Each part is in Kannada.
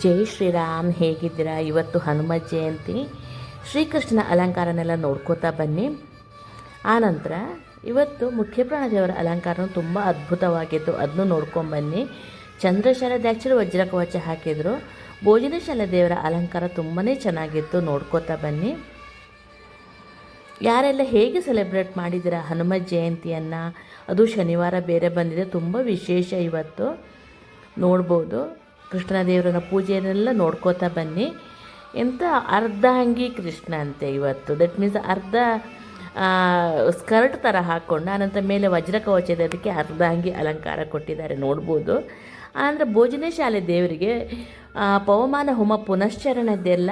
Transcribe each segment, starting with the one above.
ಜೈ ಶ್ರೀರಾಮ್, ಹೇಗಿದ್ದೀರಾ? ಇವತ್ತು ಹನುಮ ಜಯಂತಿ. ಶ್ರೀಕೃಷ್ಣನ ಅಲಂಕಾರನೆಲ್ಲ ನೋಡ್ಕೋತಾ ಬನ್ನಿ. ಆನಂತರ ಇವತ್ತು ಮುಖ್ಯಪ್ರಾಣ ದೇವರ ಅಲಂಕಾರ ತುಂಬ ಅದ್ಭುತವಾಗಿತ್ತು, ಅದನ್ನು ನೋಡ್ಕೊಂಬನ್ನಿ. ಚಂದ್ರಶಾಲೆ ಆ್ಯಕ್ಚುಲಿ ವಜ್ರಕವಚ ಹಾಕಿದರು. ಭೋಜನಶಾಲೆ ದೇವರ ಅಲಂಕಾರ ತುಂಬಾ ಚೆನ್ನಾಗಿತ್ತು, ನೋಡ್ಕೋತಾ ಬನ್ನಿ. ಯಾರೆಲ್ಲ ಹೇಗೆ ಸೆಲೆಬ್ರೇಟ್ ಮಾಡಿದ್ದೀರಾ ಹನುಮ ಜಯಂತಿಯನ್ನು? ಅದು ಶನಿವಾರ ಬೇರೆ ಬಂದಿದೆ, ತುಂಬ ವಿಶೇಷ ಇವತ್ತು ನೋಡ್ಬೋದು. ಕೃಷ್ಣನ ದೇವರನ್ನ ಪೂಜೆಯನ್ನೆಲ್ಲ ನೋಡ್ಕೋತಾ ಬನ್ನಿ. ಎಂಥ ಅರ್ಧಾಂಗಿ ಕೃಷ್ಣ ಅಂತೆ ಇವತ್ತು. ದಟ್ ಮೀನ್ಸ್ ಅರ್ಧ ಸ್ಕರ್ಟ್ ಥರ ಹಾಕ್ಕೊಂಡು ಆನಂತರ ಮೇಲೆ ವಜ್ರ ಕವಚ ಇದೆ, ಅದಕ್ಕೆ ಅರ್ಧಾಂಗಿ ಅಲಂಕಾರ ಕೊಟ್ಟಿದ್ದಾರೆ, ನೋಡ್ಬೋದು. ಅಂದರೆ ಭೋಜನ ಶಾಲೆ ದೇವರಿಗೆ ಪವಮಾನ ಹೋಮ ಪುನಶ್ಚರಣದ್ದೆಲ್ಲ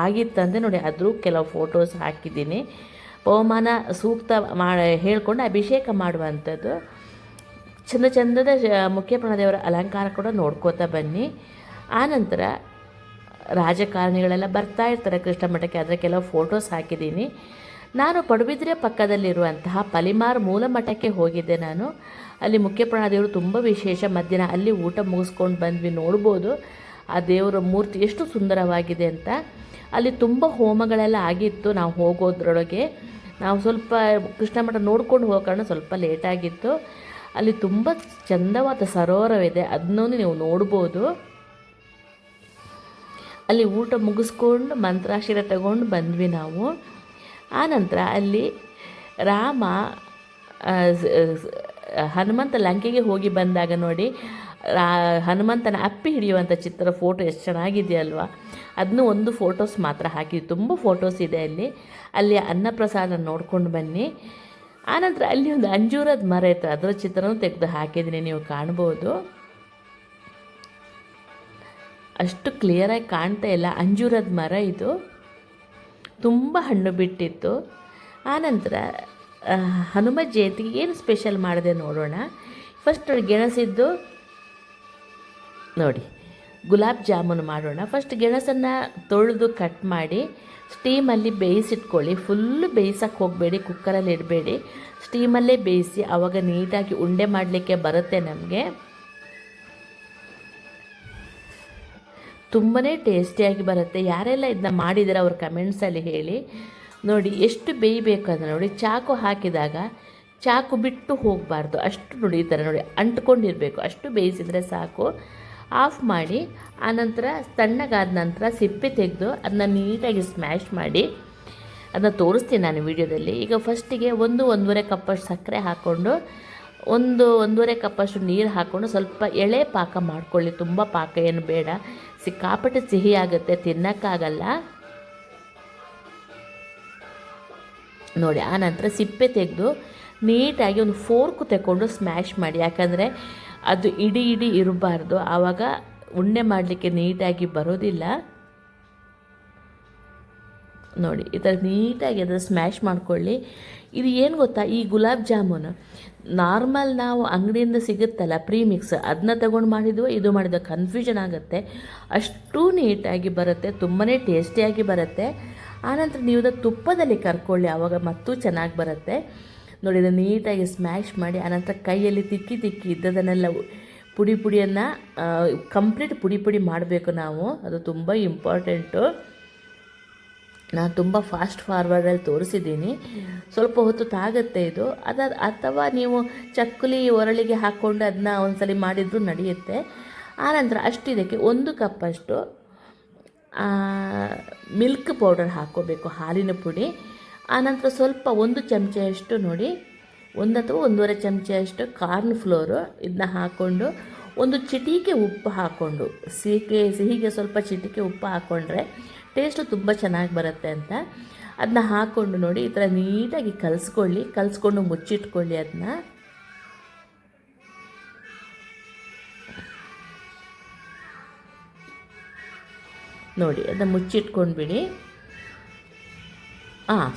ಆಗಿತ್ತಂದರೆ ನೋಡಿ, ಅದ್ರ ಕೆಲವು ಫೋಟೋಸ್ ಹಾಕಿದ್ದೀನಿ. ಪವಮಾನ ಸೂಕ್ತ ಹೇಳ್ಕೊಂಡು ಅಭಿಷೇಕ ಮಾಡುವಂಥದ್ದು ಚಂದದ ಮುಖ್ಯಪ್ರಾಣ ದೇವರ ಅಲಂಕಾರ ಕೂಡ ನೋಡ್ಕೋತಾ ಬನ್ನಿ. ಆನಂತರ ರಾಜಕಾರಣಿಗಳೆಲ್ಲ ಬರ್ತಾ ಇರ್ತಾರೆ ಕೃಷ್ಣ ಮಠಕ್ಕೆ, ಅದರ ಕೆಲವು ಫೋಟೋಸ್ ಹಾಕಿದ್ದೀನಿ. ನಾನು ಪಡುಬಿದ್ರೆ ಪಕ್ಕದಲ್ಲಿರುವಂತಹ ಪಲಿಮಾರ್ ಮೂಲ ಮಠಕ್ಕೆ ಹೋಗಿದ್ದೆ ನಾನು. ಅಲ್ಲಿ ಮುಖ್ಯಪ್ರಾಣ ದೇವರು ತುಂಬ ವಿಶೇಷ. ಮಧ್ಯಾಹ್ನ ಅಲ್ಲಿ ಊಟ ಮುಗಿಸ್ಕೊಂಡು ಬಂದ್ವಿ, ನೋಡ್ಬೋದು ಆ ದೇವರ ಮೂರ್ತಿ ಎಷ್ಟು ಸುಂದರವಾಗಿದೆ ಅಂತ. ಅಲ್ಲಿ ತುಂಬ ಹೋಮಗಳೆಲ್ಲ ಆಗಿತ್ತು. ನಾವು ಹೋಗೋದ್ರೊಳಗೆ ನಾವು ಸ್ವಲ್ಪ ಕೃಷ್ಣ ಮಠ ನೋಡ್ಕೊಂಡು ಹೋಗೋಣ, ಸ್ವಲ್ಪ ಲೇಟಾಗಿತ್ತು. ಅಲ್ಲಿ ತುಂಬ ಚಂದವಾದ ಸರೋವರವಿದೆ, ಅದನ್ನೂ ನೀವು ನೋಡ್ಬೋದು. ಅಲ್ಲಿ ಊಟ ಮುಗಿಸ್ಕೊಂಡು ಮಂತ್ರಾಕ್ಷರ ತಗೊಂಡು ಬಂದ್ವಿ ನಾವು. ಆನಂತರ ಅಲ್ಲಿ ರಾಮ ಹನುಮಂತ ಲಂಕೆಗೆ ಹೋಗಿ ಬಂದಾಗ ನೋಡಿ, ಹನುಮಂತನ ಅಪ್ಪಿ ಹಿಡಿಯುವಂಥ ಚಿತ್ರ ಫೋಟೋ ಎಷ್ಟು ಚೆನ್ನಾಗಿದೆಯಲ್ವ. ಅದನ್ನೂ ಒಂದು ಫೋಟೋಸ್ ಮಾತ್ರ ಹಾಕಿ, ತುಂಬ ಫೋಟೋಸ್ ಇದೆ ಅಲ್ಲಿ. ಅಲ್ಲಿ ಅನ್ನಪ್ರಸಾದ ನೋಡ್ಕೊಂಡು ಬನ್ನಿ. ಆನಂತರ ಅಲ್ಲಿ ಒಂದು ಅಂಜೂರದ ಮರ ಇತ್ತು, ಅದರ ಚಿತ್ರನೂ ತೆಗೆದು ಹಾಕಿದ್ದೀನಿ, ನೀವು ಕಾಣ್ಬೋದು. ಅಷ್ಟು ಕ್ಲಿಯರಾಗಿ ಕಾಣ್ತಾ ಇಲ್ಲ, ಅಂಜೂರದ ಮರ ಇದು, ತುಂಬ ಹಣ್ಣು ಬಿಟ್ಟಿತ್ತು. ಆನಂತರ ಹನುಮ ಜಯಂತಿಗೆ ಏನು ಸ್ಪೆಷಲ್ ಮಾಡಿದೆ ನೋಡೋಣ. ಫಸ್ಟ್ ನೋಡಿ, ಗೆಣಸಿದ್ದು ನೋಡಿ ಗುಲಾಬ್ ಜಾಮೂನು ಮಾಡೋಣ. ಫಸ್ಟ್ ಗೆಣಸನ್ನು ತೊಳೆದು ಕಟ್ ಮಾಡಿ ಸ್ಟೀಮಲ್ಲಿ ಬೇಯಿಸಿಟ್ಕೊಳ್ಳಿ. ಫುಲ್ಲು ಬೇಯಿಸೋಕ್ಕೆ ಹೋಗಬೇಡಿ, ಕುಕ್ಕರಲ್ಲಿ ಇಡಬೇಡಿ, ಸ್ಟೀಮಲ್ಲೇ ಬೇಯಿಸಿ, ಆವಾಗ ನೀಟಾಗಿ ಉಂಡೆ ಮಾಡಲಿಕ್ಕೆ ಬರುತ್ತೆ ನಮಗೆ. ತುಂಬಾ ಟೇಸ್ಟಿಯಾಗಿ ಬರುತ್ತೆ. ಯಾರೆಲ್ಲ ಇದನ್ನ ಮಾಡಿದರೆ ಅವ್ರ ಕಮೆಂಟ್ಸಲ್ಲಿ ಹೇಳಿ. ನೋಡಿ ಎಷ್ಟು ಬೇಯಬೇಕಂದ್ರೆ ನೋಡಿ, ಚಾಕು ಹಾಕಿದಾಗ ಚಾಕು ಬಿಟ್ಟು ಹೋಗಬಾರ್ದು, ಅಷ್ಟು ನೋಡಿ ಈ ಥರ ನೋಡಿ ಅಂಟ್ಕೊಂಡಿರಬೇಕು, ಅಷ್ಟು ಬೇಯಿಸಿದರೆ ಸಾಕು. ಆಫ್ ಮಾಡಿ ಆನಂತರ ತಣ್ಣಗಾದ ನಂತರ ಸಿಪ್ಪೆ ತೆಗೆದು ಅದನ್ನ ನೀಟಾಗಿ ಸ್ಮ್ಯಾಶ್ ಮಾಡಿ ಅದನ್ನ ತೋರಿಸ್ತೀನಿ ನಾನು ವಿಡಿಯೋದಲ್ಲಿ. ಈಗ ಫಸ್ಟಿಗೆ 1-1.5 ಕಪ್ಪಷ್ಟು ಸಕ್ಕರೆ ಹಾಕ್ಕೊಂಡು 1-1.5 ಕಪ್ಪಷ್ಟು ನೀರು ಹಾಕ್ಕೊಂಡು ಸ್ವಲ್ಪ ಎಳೆ ಪಾಕ ಮಾಡ್ಕೊಳ್ಳಿ. ತುಂಬ ಪಾಕ ಏನು ಬೇಡ, ಸಿಕ್ಕಾಪಟ್ಟೆ ಸಿಹಿ ಆಗುತ್ತೆ, ತಿನ್ನೋಕ್ಕಾಗಲ್ಲ ನೋಡಿ. ಆನಂತರ ಸಿಪ್ಪೆ ತೆಗೆದು ನೀಟಾಗಿ ಒಂದು ಫೋರ್ಕು ತಗೊಂಡು ಸ್ಮ್ಯಾಶ್ ಮಾಡಿ, ಯಾಕಂದರೆ ಅದು ಇಡೀ ಇರಬಾರ್ದು, ಆವಾಗ ಉಂಡೆ ಮಾಡಲಿಕ್ಕೆ ನೀಟಾಗಿ ಬರೋದಿಲ್ಲ. ನೋಡಿ ಈ ಥರ ನೀಟಾಗಿ ಅದನ್ನು ಸ್ಮ್ಯಾಶ್ ಮಾಡ್ಕೊಳ್ಳಿ. ಇದು ಏನು ಗೊತ್ತಾ, ಈ ಗುಲಾಬ್ ಜಾಮೂನು ನಾರ್ಮಲ್ ನಾವು ಅಂಗಡಿಯಿಂದ ಸಿಗುತ್ತಲ್ಲ ಪ್ರೀಮಿಕ್ಸ್, ಅದನ್ನ ತಗೊಂಡು ಮಾಡಿದ್ವು ಇದು ಮಾಡಿದ್ವು ಕನ್ಫ್ಯೂಷನ್ ಆಗುತ್ತೆ. ಅಷ್ಟು ನೀಟಾಗಿ ಬರುತ್ತೆ, ತುಂಬಾ ಟೇಸ್ಟಿಯಾಗಿ ಬರುತ್ತೆ. ಆನಂತರ ನೀವು ಅದನ್ನು ತುಪ್ಪದಲ್ಲಿ ಕರ್ಕೊಳ್ಳಿ, ಆವಾಗ ಮತ್ತೂ ಚೆನ್ನಾಗಿ ಬರುತ್ತೆ ನೋಡಿ. ಇದನ್ನು ನೀಟಾಗಿ ಸ್ಮ್ಯಾಶ್ ಮಾಡಿ ಆನಂತರ ಕೈಯಲ್ಲಿ ತಿಕ್ಕಿ ಇದ್ದದನ್ನೆಲ್ಲ ಪುಡಿಯನ್ನು ಕಂಪ್ಲೀಟ್ ಪುಡಿ ಮಾಡಬೇಕು ನಾವು, ಅದು ತುಂಬ ಇಂಪಾರ್ಟೆಂಟು. ನಾನು ತುಂಬ ಫಾಸ್ಟ್ ಫಾರ್ವರ್ಡಲ್ಲಿ ತೋರಿಸಿದ್ದೀನಿ, ಸ್ವಲ್ಪ ಹೊತ್ತು ತಾಗುತ್ತೆ ಇದು. ಅಥವಾ ನೀವು ಚಕ್ಕುಲಿ ಒರಳಿಗೆ ಹಾಕ್ಕೊಂಡು ಅದನ್ನ ಒಂದ್ಸಲಿ ಮಾಡಿದರೂ ನಡೆಯುತ್ತೆ. ಆನಂತರ ಅಷ್ಟು ಇದಕ್ಕೆ 1 ಕಪ್ಪಷ್ಟು ಮಿಲ್ಕ್ ಪೌಡರ್ ಹಾಕ್ಕೋಬೇಕು, ಹಾಲಿನ ಪುಡಿ. ಆನಂತರ ಸ್ವಲ್ಪ 1 ಚಮಚೆಯಷ್ಟು ನೋಡಿ, 1 ಅಥವಾ 1.5 ಚಮಚೆಯಷ್ಟು ಕಾರ್ನ್ ಫ್ಲೋರು, ಇದನ್ನ ಹಾಕ್ಕೊಂಡು ಒಂದು ಚಿಟಿಕೆ ಉಪ್ಪು ಹಾಕ್ಕೊಂಡು, ಸಿಹಿಗೆ ಸ್ವಲ್ಪ ಚಿಟಿಕೆ ಉಪ್ಪು ಹಾಕ್ಕೊಂಡ್ರೆ ಟೇಸ್ಟು ತುಂಬ ಚೆನ್ನಾಗಿ ಬರುತ್ತೆ ಅಂತ. ಅದನ್ನ ಹಾಕ್ಕೊಂಡು ನೋಡಿ ಈ ಥರ ನೀಟಾಗಿ ಕಲಿಸ್ಕೊಂಡು ಮುಚ್ಚಿಟ್ಕೊಳ್ಳಿ. ಅದನ್ನ ನೋಡಿ ಅದನ್ನ ಮುಚ್ಚಿಟ್ಕೊಂಡ್ಬಿಡಿ.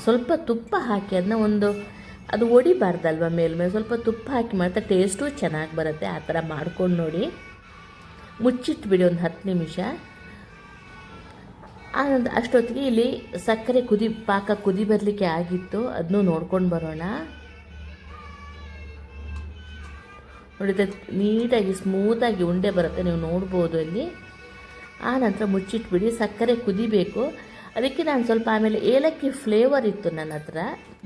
ಸ್ವಲ್ಪ ತುಪ್ಪ ಹಾಕಿ ಅದನ್ನ ಅದು ಒಡಿಬಾರ್ದಲ್ವ, ಮೇಲ್ಮೇಲೆ ಸ್ವಲ್ಪ ತುಪ್ಪ ಹಾಕಿ ಮಾಡ್ತಾ ಟೇಸ್ಟು ಚೆನ್ನಾಗಿ ಬರುತ್ತೆ. ಆ ಥರ ಮಾಡ್ಕೊಂಡು ನೋಡಿ, ಮುಚ್ಚಿಟ್ಬಿಡಿ ಒಂದು 10 ನಿಮಿಷ. ಆನಂತರ ಅಷ್ಟೊತ್ತಿಗೆ ಇಲ್ಲಿ ಸಕ್ಕರೆ ಪಾಕ ಕುದಿ ಬರಲಿಕ್ಕೆ ಆಗಿತ್ತು, ಅದನ್ನು ನೋಡ್ಕೊಂಡು ಬರೋಣ. ನೋಡಿ ನೀಟಾಗಿ ಸ್ಮೂತಾಗಿ ಉಂಡೆ ಬರುತ್ತೆ, ನೀವು ನೋಡ್ಬೋದು ಅಲ್ಲಿ. ಆ ನಂತರ ಮುಚ್ಚಿಟ್ಬಿಡಿ. ಸಕ್ಕರೆ ಕುದಿಬೇಕು. ಅದಕ್ಕೆ ನಾನು ಸ್ವಲ್ಪ ಆಮೇಲೆ ಏಲಕ್ಕಿ ಫ್ಲೇವರ್ ಇತ್ತು ನನ್ನ ಹತ್ರ,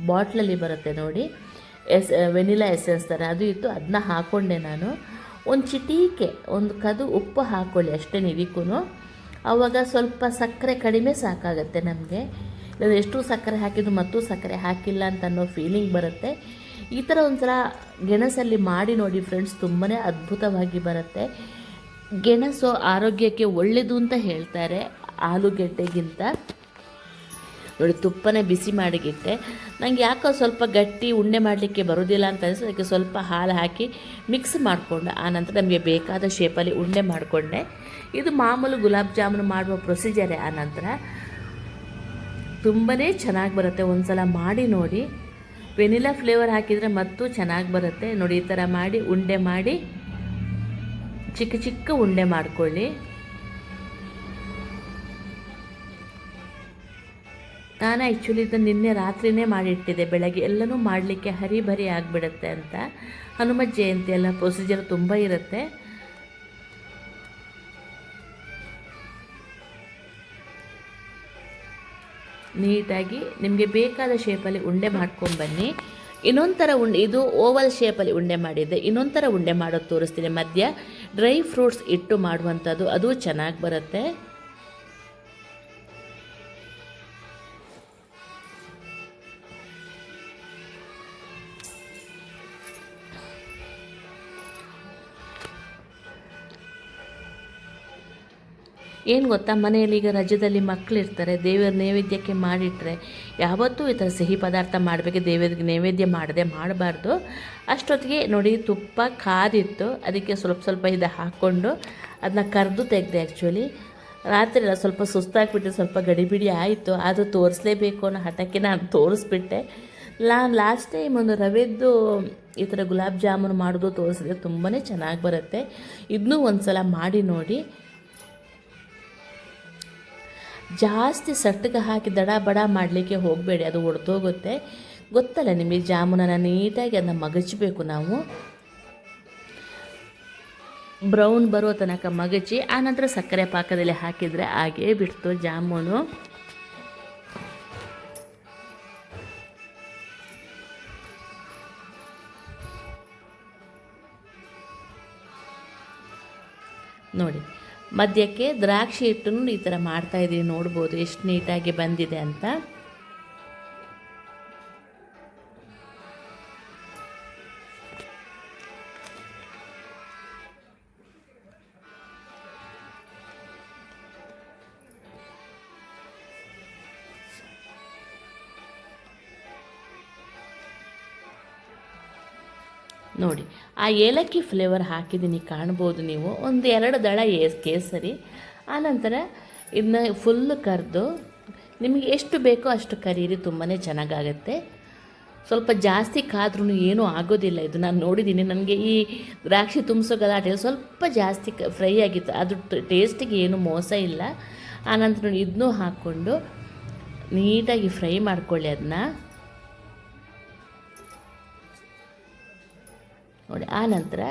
ಬಾಟ್ಲಲ್ಲಿ ಬರುತ್ತೆ ನೋಡಿ, ವೆನಿಲಾ ಎಸೆನ್ಸ್ ಥರ ಅದು ಇತ್ತು, ಅದನ್ನ ಹಾಕ್ಕೊಂಡೆ ನಾನು. ಒಂದು ಚಿಟಿಕೆ, ಒಂದು ಕದು ಉಪ್ಪು ಹಾಕ್ಕೊಳ್ಳಿ ಅಷ್ಟೇ ಇದಕ್ಕೂ. ಆವಾಗ ಸ್ವಲ್ಪ ಸಕ್ಕರೆ ಕಡಿಮೆ ಸಾಕಾಗತ್ತೆ ನಮಗೆ. ಇಲ್ಲಾಂದರೆ ಎಷ್ಟು ಸಕ್ಕರೆ ಹಾಕಿದ್ದು ಮತ್ತು ಸಕ್ಕರೆ ಹಾಕಿಲ್ಲ ಅಂತ ಅನ್ನೋ ಫೀಲಿಂಗ್ ಬರುತ್ತೆ. ಈ ಥರ ಒಂಥರ ಗೆಣಸಲ್ಲಿ ಮಾಡಿ ನೋಡಿ ಫ್ರೆಂಡ್ಸ್, ತುಂಬಾ ಅದ್ಭುತವಾಗಿ ಬರುತ್ತೆ. ಗೆಣಸು ಆರೋಗ್ಯಕ್ಕೆ ಒಳ್ಳೆಯದು ಅಂತ ಹೇಳ್ತಾರೆ ಆಲೂಗೆಡ್ಡೆಗಿಂತ. ನೋಡಿ ತುಪ್ಪನೇ ಬಿಸಿ ಮಾಡಿಗಿಟ್ಟೆ. ನನಗೆ ಯಾಕೋ ಸ್ವಲ್ಪ ಗಟ್ಟಿ ಉಂಡೆ ಮಾಡಲಿಕ್ಕೆ ಬರೋದಿಲ್ಲ ಅಂತ ಅನಿಸ್ತು. ಅದಕ್ಕೆ ಸ್ವಲ್ಪ ಹಾಲು ಹಾಕಿ ಮಿಕ್ಸ್ ಮಾಡಿಕೊಂಡೆ. ಆನಂತರ ನಮಗೆ ಬೇಕಾದ ಶೇಪಲ್ಲಿ ಉಂಡೆ ಮಾಡಿಕೊಂಡೆ. ಇದು ಮಾಮೂಲು ಗುಲಾಬ್ ಜಾಮೂನು ಮಾಡುವ ಪ್ರೊಸೀಜರೇ. ಆನಂತರ ತುಂಬಾ ಚೆನ್ನಾಗಿ ಬರುತ್ತೆ, ಒಂದು ಸಲ ಮಾಡಿ ನೋಡಿ. ವೆನಿಲಾ ಫ್ಲೇವರ್ ಹಾಕಿದರೆ ಮತ್ತೂ ಚೆನ್ನಾಗಿ ಬರುತ್ತೆ ನೋಡಿ. ಈ ಥರ ಮಾಡಿ ಉಂಡೆ ಮಾಡಿ ಚಿಕ್ಕ ಚಿಕ್ಕ ಉಂಡೆ ಮಾಡಿಕೊಳ್ಳಿ. ನಾನು ಆ್ಯಕ್ಚುಲಿ ಇದನ್ನು ನಿನ್ನೆ ರಾತ್ರಿನೇ ಮಾಡಿಟ್ಟಿದ್ದೆ, ಬೆಳಗ್ಗೆ ಎಲ್ಲನೂ ಮಾಡಲಿಕ್ಕೆ ಹರಿಬರಿ ಆಗಿಬಿಡುತ್ತೆ ಅಂತ. ಹನುಮ ಜಯಂತಿ ಎಲ್ಲ ಪ್ರೊಸೀಜರ್ ತುಂಬ ಇರುತ್ತೆ. ನೀಟಾಗಿ ನಿಮಗೆ ಬೇಕಾದ ಶೇಪಲ್ಲಿ ಉಂಡೆ ಮಾಡ್ಕೊಂಡ್ಬನ್ನಿ. ಇನ್ನೊಂದು ಥರ ಉಂಡೆ, ಇದು ಓವಲ್ ಶೇಪಲ್ಲಿ ಉಂಡೆ ಮಾಡಿದ್ದೆ. ಇನ್ನೊಂದು ಥರ ಉಂಡೆ ಮಾಡೋದು ತೋರಿಸ್ತೀನಿ. ಮಧ್ಯ ಡ್ರೈ ಫ್ರೂಟ್ಸ್ ಇಟ್ಟು ಮಾಡುವಂಥದ್ದು, ಅದು ಚೆನ್ನಾಗಿ ಬರುತ್ತೆ. ಏನು ಗೊತ್ತಾ, ಮನೆಯಲ್ಲಿ ಈಗ ರಜದಲ್ಲಿ ಮಕ್ಕಳಿರ್ತಾರೆ, ದೇವರ ನೈವೇದ್ಯಕ್ಕೆ ಮಾಡಿಟ್ರೆ ಯಾವತ್ತೂ ಈ ಥರ ಸಿಹಿ ಪದಾರ್ಥ ಮಾಡಬೇಕು. ದೇವರಿಗೆ ನೈವೇದ್ಯ ಮಾಡಬಾರ್ದು. ಅಷ್ಟೊತ್ತಿಗೆ ನೋಡಿ ತುಪ್ಪ ಕಾದಿತ್ತು, ಅದಕ್ಕೆ ಸ್ವಲ್ಪ ಇದು ಹಾಕ್ಕೊಂಡು ಅದನ್ನ ಕರೆದು ತೆಗೆದೆ. ಆ್ಯಕ್ಚುಲಿ ರಾತ್ರಿ ಎಲ್ಲ ಸ್ವಲ್ಪ ಸುಸ್ತಾಗಿಬಿಟ್ಟು ಸ್ವಲ್ಪ ಗಡಿಬಿಡಿ ಆಯಿತು, ಆದರೂ ತೋರಿಸ್ಲೇಬೇಕು ಅನ್ನೋ ಹಠಕ್ಕೆ ನಾನು ತೋರಿಸ್ಬಿಟ್ಟೆ. ಲಾಸ್ಟ್ ಟೈಮ್ ಒಂದು ರವೆದ್ದು ಈ ಥರ ಗುಲಾಬ್ ಜಾಮೂನು ಮಾಡೋದು ತೋರಿಸಿದ್ರೆ ತುಂಬಾ ಚೆನ್ನಾಗಿ ಬರುತ್ತೆ. ಇದನ್ನೂ ಒಂದು ಸಲ ಮಾಡಿ ನೋಡಿ. ಜಾಸ್ತಿ ಸಟ್ಟಗೆ ಹಾಕಿ ದಡ ಬಡ ಮಾಡಲಿಕ್ಕೆ ಹೋಗಬೇಡಿ, ಅದು ಒಡೆದೋಗುತ್ತೆ. ಗೊತ್ತಲ್ಲ ನಿಮಗೆ, ಜಾಮೂನನ್ನು ನೀಟಾಗಿ ಅದನ್ನ ಮಗಚಬೇಕು ನಾವು. ಬ್ರೌನ್ ಬರೋ ತನಕ ಮಗಚಿ ಆನಂತರ ಸಕ್ಕರೆ ಪಾಕದಲ್ಲಿ ಹಾಕಿದರೆ ಹಾಗೇ ಬಿಡ್ತು ಜಾಮೂನು. ನೋಡಿ ಮಧ್ಯಕ್ಕೆ ದ್ರಾಕ್ಷಿ ಇಟ್ಟನ್ನು ಈ ಥರ ಮಾಡ್ತಾಯಿದ್ದೀವಿ. ನೋಡ್ಬೋದು ಎಷ್ಟು ನೀಟಾಗಿ ಬಂದಿದೆ ಅಂತ. ನೋಡಿ ಆ ಏಲಕ್ಕಿ ಫ್ಲೇವರ್ ಹಾಕಿದ್ದೀನಿ, ಕಾಣ್ಬೋದು ನೀವು. ಒಂದು 2 ದಳ ಕೇಸರಿ. ಆನಂತರ ಇದನ್ನ ಫುಲ್ಲು ಕರೆದು ನಿಮಗೆ ಎಷ್ಟು ಬೇಕೋ ಅಷ್ಟು ಕರೀರಿ, ತುಂಬಾ ಚೆನ್ನಾಗಾಗತ್ತೆ. ಸ್ವಲ್ಪ ಜಾಸ್ತಿ ಕಾದ್ರೂ ಏನೂ ಆಗೋದಿಲ್ಲ. ಇದು ನಾನು ನೋಡಿದ್ದೀನಿ, ನನಗೆ ಈ ದ್ರಾಕ್ಷಿ ತುಂಬಿಸೋ ಗಲಾಟೆ ಸ್ವಲ್ಪ ಜಾಸ್ತಿ ಫ್ರೈ ಆಗಿತ್ತು, ಅದು ಟೇಸ್ಟಿಗೆ ಏನೂ ಮೋಸ ಇಲ್ಲ. ಆನಂತರ ಇದನ್ನೂ ಹಾಕ್ಕೊಂಡು ನೀಟಾಗಿ ಫ್ರೈ ಮಾಡ್ಕೊಳ್ಳಿ ಅದನ್ನ. ನೋಡಿ ಆನಂತರ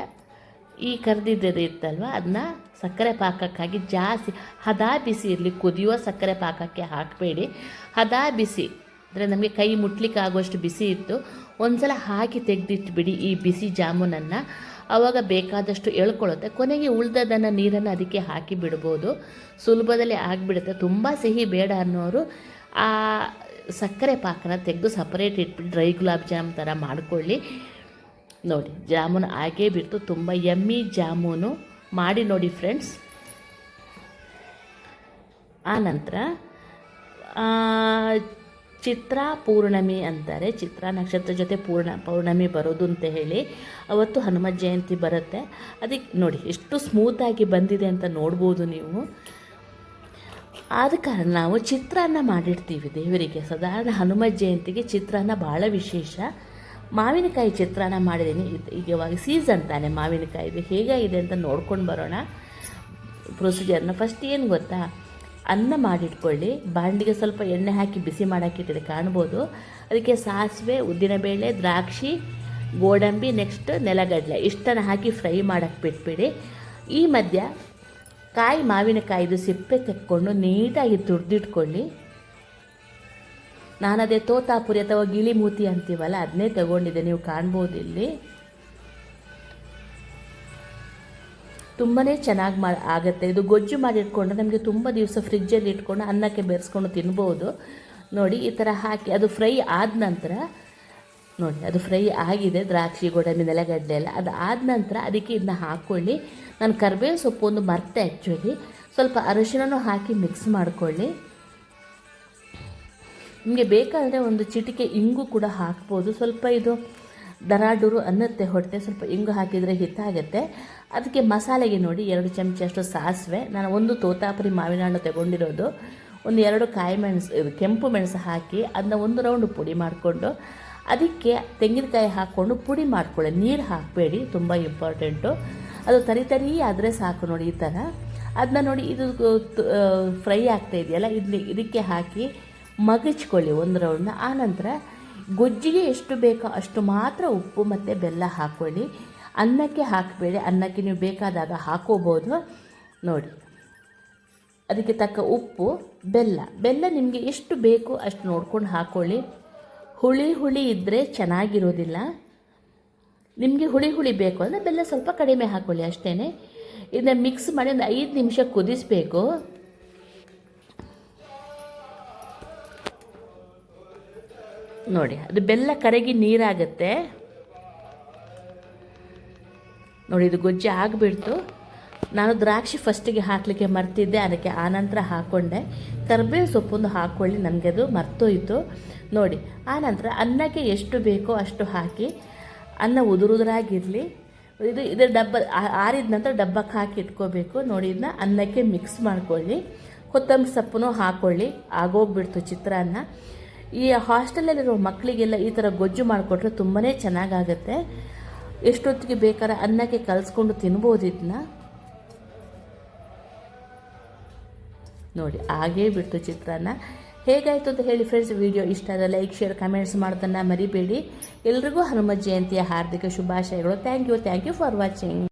ಈ ಕರೆದಿದ್ದದು ಇತ್ತಲ್ವ, ಅದನ್ನ ಸಕ್ಕರೆ ಪಾಕಕ್ಕಾಗಿ ಜಾಸ್ತಿ ಹದ ಬಿಸಿ ಇರಲಿ, ಕುದಿಯುವ ಸಕ್ಕರೆ ಪಾಕಕ್ಕೆ ಹಾಕಬೇಡಿ. ಹದ ಬಿಸಿ ಅಂದರೆ ನಮಗೆ ಕೈ ಮುಟ್ಲಿಕ್ಕೆ ಆಗುವಷ್ಟು ಬಿಸಿ ಇತ್ತು. ಒಂದು ಸಲ ಹಾಕಿ ತೆಗೆದಿಟ್ಬಿಡಿ ಈ ಬಿಸಿ ಜಾಮೂನನ್ನು. ಆವಾಗ ಬೇಕಾದಷ್ಟು ಎಳ್ಕೊಳ್ಳುತ್ತೆ. ಕೊನೆಗೆ ಉಳ್ದದನ್ನು ನೀರನ್ನು ಅದಕ್ಕೆ ಹಾಕಿ ಬಿಡ್ಬೋದು, ಸುಲಭದಲ್ಲಿ ಆಗಿಬಿಡುತ್ತೆ. ತುಂಬ ಸಿಹಿ ಬೇಡ ಅನ್ನೋರು ಆ ಸಕ್ಕರೆ ಪಾಕನ ತೆಗೆದು ಸಪರೇಟ್ ಇಟ್ಬಿಟ್ಟು ಡ್ರೈ ಗುಲಾಬ್ ಜಾಮ್ ಥರ ಮಾಡ್ಕೊಳ್ಳಿ. ನೋಡಿ ಜಾಮೂನು ಹಾಗೇ ಬಿಟ್ಟು ತುಂಬ ಯಮ್ಮಿ ಜಾಮೂನು ಮಾಡಿ ನೋಡಿ ಫ್ರೆಂಡ್ಸ್. ಆನಂತರ ಚಿತ್ರ ಪೌರ್ಣಮಿ ಅಂತಾರೆ, ಚಿತ್ರ ನಕ್ಷತ್ರ ಜೊತೆ ಪೌರ್ಣಮಿ ಬರೋದು ಅಂತ ಹೇಳಿ. ಅವತ್ತು ಹನುಮ ಜಯಂತಿ ಬರುತ್ತೆ. ಅದಕ್ಕೆ ನೋಡಿ ಎಷ್ಟು ಸ್ಮೂತಾಗಿ ಬಂದಿದೆ ಅಂತ ನೋಡ್ಬೋದು ನೀವು. ಆದ ಕಾರಣ ನಾವು ಚಿತ್ರಾನ್ನ ಮಾಡಿರ್ತೀವಿ ದೇವರಿಗೆ. ಸಾಧಾರಣ ಹನುಮ ಜಯಂತಿಗೆ ಚಿತ್ರಾನ್ನ ಭಾಳ ವಿಶೇಷ. ಮಾವಿನಕಾಯಿ ಚಿತ್ರಾನ್ನ ಮಾಡಿದ್ದೀನಿ. ಈಗ ಇವಾಗ ಸೀಸನ್ ತಾನೆ ಮಾವಿನಕಾಯಿದು. ಹೇಗಾಗಿದೆ ಅಂತ ನೋಡ್ಕೊಂಡು ಬರೋಣ ಪ್ರೊಸೀಜರ್ನ. ಫಸ್ಟ್ ಏನು ಗೊತ್ತಾ, ಅನ್ನ ಮಾಡಿಟ್ಕೊಳ್ಳಿ. ಬಾಂಡಿಗೆ ಸ್ವಲ್ಪ ಎಣ್ಣೆ ಹಾಕಿ ಬಿಸಿ ಮಾಡೋಕ್ಕಿಟ್ಟಿದೆ, ಕಾಣ್ಬೋದು. ಅದಕ್ಕೆ ಸಾಸಿವೆ, ಉದ್ದಿನಬೇಳೆ, ದ್ರಾಕ್ಷಿ, ಗೋಡಂಬಿ, ನೆಕ್ಸ್ಟ್ ನೆಲಗಡಲೆ ಇಷ್ಟನ್ನು ಹಾಕಿ ಫ್ರೈ ಮಾಡೋಕ್ಕೆ ಬಿಟ್ಬಿಡಿ. ಈ ಮಧ್ಯ ಮಾವಿನಕಾಯಿದು ಸಿಪ್ಪೆ ತೆಕ್ಕೊಂಡು ನೀಟಾಗಿ ತುರಿದಿಟ್ಕೊಳ್ಳಿ. ನಾನದೇ ತೋತಾಪುರಿ ಅಥವಾ ಗಿಳಿಮೂತಿ ಅಂತೀವಲ್ಲ ಅದನ್ನೇ ತಗೊಂಡಿದ್ದೆ, ನೀವು ಕಾಣ್ಬೋದು ಇಲ್ಲಿ. ತುಂಬಾ ಚೆನ್ನಾಗಿ ಆಗುತ್ತೆ ಇದು. ಗೊಜ್ಜು ಮಾಡಿ ಇಟ್ಕೊಂಡ್ರೆ ನಮಗೆ ತುಂಬ ದಿವಸ ಫ್ರಿಜ್ಜಲ್ಲಿ ಇಟ್ಕೊಂಡು ಅನ್ನಕ್ಕೆ ಬೆರೆಸ್ಕೊಂಡು ತಿನ್ಬೋದು. ನೋಡಿ ಈ ಥರ ಹಾಕಿ ಅದು ಫ್ರೈ ಆದ ನಂತರ, ನೋಡಿ ಅದು ಫ್ರೈ ಆಗಿದೆ, ದ್ರಾಕ್ಷಿ ಗೋಡಂಬಿ ನೆಲಗಡ್ಡೆ ಎಲ್ಲ. ಅದು ಆದ ನಂತರ ಅದಕ್ಕೆ ಇದನ್ನ ಹಾಕ್ಕೊಳ್ಳಿ. ನಾನು ಕರಿಬೇವು ಸೊಪ್ಪು ಒಂದು ಮರ್ತೆ ಆ್ಯಕ್ಚುಲಿ, ಸ್ವಲ್ಪ ಅರಿಶಿನೂ ಹಾಕಿ ಮಿಕ್ಸ್ ಮಾಡ್ಕೊಳ್ಳಿ. ನಿಮಗೆ ಬೇಕಾದರೆ ಒಂದು ಚಿಟಿಕೆ ಇಂಗು ಕೂಡ ಹಾಕ್ಬೋದು. ಸ್ವಲ್ಪ ಇದು ಡರಾಡೂರು ಅನ್ನತ್ತೆ ಹೊಟ್ಟೆ, ಸ್ವಲ್ಪ ಇಂಗು ಹಾಕಿದರೆ ಹಿತ ಆಗುತ್ತೆ. ಅದಕ್ಕೆ ಮಸಾಲೆಗೆ ನೋಡಿ 2 ಚಮಚಷ್ಟು ಸಾಸಿವೆ, ನಾನು ಒಂದು ತೋತಾಪುರಿ ಮಾವಿನ ಹಣ್ಣು ತಗೊಂಡಿರೋದು, ಒಂದು 2 ಕಾಯಿ ಮೆಣಸು ಕೆಂಪು ಮೆಣಸು ಹಾಕಿ ಅದನ್ನ ಒಂದು ರೌಂಡ್ ಪುಡಿ ಮಾಡಿಕೊಂಡು ಅದಕ್ಕೆ ತೆಂಗಿನಕಾಯಿ ಹಾಕ್ಕೊಂಡು ಪುಡಿ ಮಾಡ್ಕೊಳ್ಳಿ. ನೀರು ಹಾಕಬೇಡಿ, ತುಂಬ ಇಂಪಾರ್ಟೆಂಟು. ಅದು ತರಿ ಆದರೆ ಸಾಕು. ನೋಡಿ ಈ ಥರ ಅದನ್ನ ನೋಡಿ ಇದು ಫ್ರೈ ಆಗ್ತಾ ಇದೆಯಲ್ಲ, ಇದಕ್ಕೆ ಹಾಕಿ ಮಗಚ್ಕೊಳ್ಳಿ ಒಂದು ರೌಂಡ್ನ. ಆನಂತರ ಗೊಜ್ಜಿಗೆ ಎಷ್ಟು ಬೇಕೋ ಅಷ್ಟು ಮಾತ್ರ ಉಪ್ಪು ಮತ್ತು ಬೆಲ್ಲ ಹಾಕ್ಕೊಳ್ಳಿ. ಅನ್ನಕ್ಕೆ ಹಾಕಬೇಡಿ, ಅನ್ನಕ್ಕೆ ನೀವು ಬೇಕಾದಾಗ ಹಾಕೋಬೋದು. ನೋಡಿ ಅದಕ್ಕೆ ತಕ್ಕ ಉಪ್ಪು, ಬೆಲ್ಲ ನಿಮಗೆ ಎಷ್ಟು ಬೇಕು ಅಷ್ಟು ನೋಡ್ಕೊಂಡು ಹಾಕ್ಕೊಳ್ಳಿ. ಹುಳಿ ಇದ್ದರೆ ಚೆನ್ನಾಗಿರೋದಿಲ್ಲ. ನಿಮಗೆ ಹುಳಿ ಬೇಕು ಅಂದರೆ ಬೆಲ್ಲ ಸ್ವಲ್ಪ ಕಡಿಮೆ ಹಾಕ್ಕೊಳ್ಳಿ ಅಷ್ಟೇ. ಇದನ್ನ ಮಿಕ್ಸ್ ಮಾಡಿ ಒಂದು 5 ನಿಮಿಷ ಕುದಿಸಬೇಕು. ನೋಡಿ ಅದು ಬೆಲ್ಲ ಕರಗಿ ನೀರಾಗುತ್ತೆ. ನೋಡಿ ಇದು ಗೊಜ್ಜು ಆಗಿಬಿಡ್ತು. ನಾನು ದ್ರಾಕ್ಷಿ ಫಸ್ಟಿಗೆ ಹಾಕಲಿಕ್ಕೆ ಮರ್ತಿದ್ದೆ, ಅದಕ್ಕೆ ಆನಂತರ ಹಾಕ್ಕೊಂಡೆ. ಕರಿಬೇವು ಸೊಪ್ಪೊಂದು ಹಾಕ್ಕೊಳ್ಳಿ, ನನಗೆ ಅದು ಮರ್ತೋಯಿತು. ನೋಡಿ ಆನಂತರ ಅನ್ನಕ್ಕೆ ಎಷ್ಟು ಬೇಕೋ ಅಷ್ಟು ಹಾಕಿ, ಅನ್ನ ಉದುರಾಗಿರಲಿ. ಇದು ಡಬ್ಬ ಆರಿದ ನಂತರ ಡಬ್ಬಕ್ಕೆ ಹಾಕಿ ಇಟ್ಕೋಬೇಕು. ನೋಡಿ ಇದನ್ನ ಅನ್ನಕ್ಕೆ ಮಿಕ್ಸ್ ಮಾಡ್ಕೊಳ್ಳಿ. ಕೊತ್ತಂಬರಿ ಸೊಪ್ಪು ಹಾಕ್ಕೊಳ್ಳಿ. ಆಗೋಗ್ಬಿಡ್ತು ಚಿತ್ರಾನ್ನ. ಈ ಹಾಸ್ಟೆಲಲ್ಲಿರೋ ಮಕ್ಕಳಿಗೆಲ್ಲ ಈ ಥರ ಗೊಜ್ಜು ಮಾಡಿಕೊಟ್ರೆ ತುಂಬಾ ಚೆನ್ನಾಗಾಗತ್ತೆ. ಎಷ್ಟೊತ್ತಿಗೆ ಬೇಕಾದ್ರೆ ಅನ್ನಕ್ಕೆ ಕಲಿಸ್ಕೊಂಡು ತಿನ್ಬೋದು ಇದನ್ನ. ನೋಡಿ ಹಾಗೇ ಬಿಡ್ತು ಚಿತ್ರಾನ್ನ. ಹೇಗಾಯಿತು ಅಂತ ಹೇಳಿ ಫ್ರೆಂಡ್ಸ್. ವಿಡಿಯೋ ಇಷ್ಟ ಆದರೆ ಲೈಕ್, ಶೇರ್, ಕಮೆಂಟ್ಸ್ ಮಾಡೋದನ್ನು ಮರಿಬೇಡಿ. ಎಲ್ರಿಗೂ ಹನುಮ ಜಯಂತಿಯ ಹಾರ್ದಿಕ ಶುಭಾಶಯಗಳು. Thank you for watching.